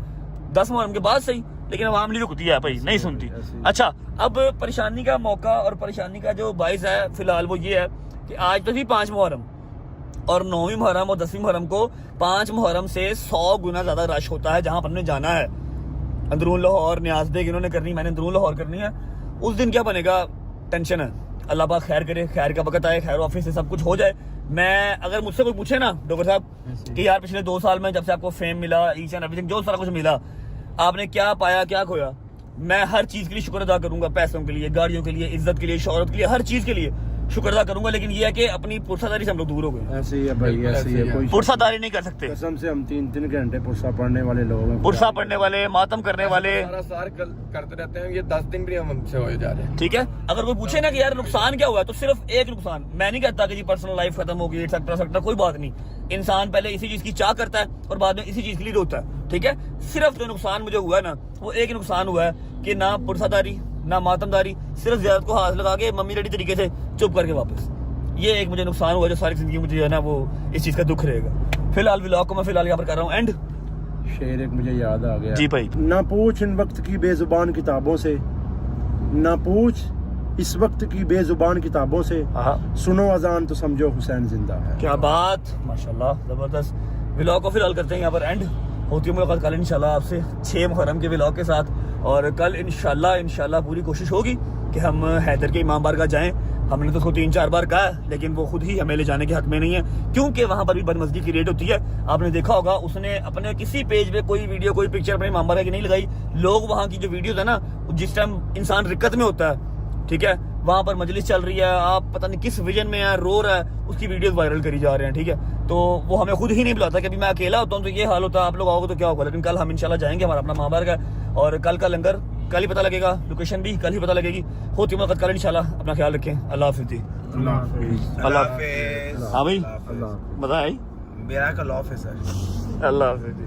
10 मुहर्रम के बाद सही, लेकिन आवाम नहीं रुकती है भाई, नहीं सुनती। अच्छा, अब परेशानी का मौका और परेशानी का जो बाइस है फिलहाल वो ये है कि आज तो थी 5 मुहर्रम और 9वीं मुहर्रम और 10वीं मुहर्रम को 5 मुहर्रम से 100 गुना ज्यादा रश होता है जहां पर हमने जाना है। अंदरून लाहौर न्याज बेग इन्होंने करनी, मैंने अंदरून लाहौर करनी है। उस दिन क्या बनेगा, टेंशन है। अल्लाह पाक खैर करे, खैर का वक्त आए, खैर ऑफिस से सब कुछ हो जाए। मैं अगर मुझसे कोई पूछे ना डॉक्टर साहब कि यार पिछले 2 साल में जब से आपको फेम मिला, ईच एंड एवरीथिंग, जो सारा कुछ मिला, आपने क्या पाया क्या खोया, मैं हर चीज के लिए शुक्र अदा करूंगा। पैसों के लिए, गाड़ियों के लिए, इज्जत के लिए, शोहरत के लिए, हर चीज के लिए शुक्र अदा करूंगा। लेकिन ये है कि अपनी पुरसादारी से हम लोग दूर हो गए। ऐसे ही है भाई, ऐसे ही है। कोई पुरसादारी नहीं कर सकते। कसम से हम 3-3 घंटे पुरसा पढ़ने वाले लोग हैं, पुरसा पढ़ने वाले, मातम करने वाले सारा सार करते रहते हैं। ये 10 दिन भी हमसे हो जा रहे हैं। ठीक है, अगर कोई पूछे ना कि यार नुकसान क्या हुआ है, तो सिर्फ एक नुकसान। मैं नहीं कहता कि जी पर्सनल लाइफ खत्म हो गई, एक्सेट्रा, कोई बात नहीं। इंसान पहले इसी चीज की चाह करता है और बाद में इसी चीज के लिए रोता है। ठीक है, सिर्फ जो नुकसान मुझे हुआ है ना, वो एक नुकसान हुआ है कि ना पुरसादारी ना मातमदारी, सिर्फ ज़ियारत को हाथ लगा के मम्मी डैडी तरीके से चुप करके वापस। ये एक मुझे नुकसान हुआ जो सारी जिंदगी मुझे जो है ना वो इस चीज का दुख रहेगा। फिलहाल व्लॉग को मैं फिलहाल यहाँ पर कर रहा हूँ एंड। शेर एक मुझे याद आ गया जी भाई, ना पूछ इन वक्त की बेजुबान किताबों से, ना पूछ इस वक्त की बेजुबान किताबों से, सुनो अजान तो समझो हुसैन जिंदा है। क्या बात, माशाल्लाह, जबरदस्त। व्लॉग को फिलहाल करते हैं यहाँ पर एंड। होती है मुलाकात कल इंशाल्लाह आपसे 6 मुहर्रम के व्लॉग के साथ। और कल इंशाल्लाह पूरी कोशिश होगी कि हम हैदर के इमाम बारगाह जाएं। हमने तो उसको 3-4 बार कहा, लेकिन वो खुद ही हमें ले जाने के हक में नहीं है, क्योंकि वहां पर भी बदमज़गी की रेट होती है। आपने देखा होगा उसने अपने किसी पेज पे कोई वीडियो कोई पिक्चर अपने इमाम बारगाह की नहीं लगाई। लोग वहां की जो वीडियोस है ना, जिस टाइम इंसान रिक्कत में होता है, ठीक है, वहां पर मजलिस चल रही है, आप पता नहीं किस विजन में है, रो रहा है, उसकी वीडियोस वायरल करी जा रहे हैं। ठीक है, तो वो हमें खुद ही नहीं बुलाता कि अभी मैं अकेला होता हूँ तो ये हाल होता है, आप लोग आओगे तो क्या होगा। लेकिन कल हम इंशाल्लाह जाएंगे, हमारा अपना महाबारग है और कल का लंगर कल ही पता लगेगा, लोकेशन भी कल ही पता लगेगी। होती मुलाकात कल इंशाल्लाह। अपना ख्याल रखें। अल्लाह हाफिज़ जी। अल्लाह हाँ भाई, अल्लाह बताए मेरा कल ऑफ है सर। अल्लाह हाफिज़ जी।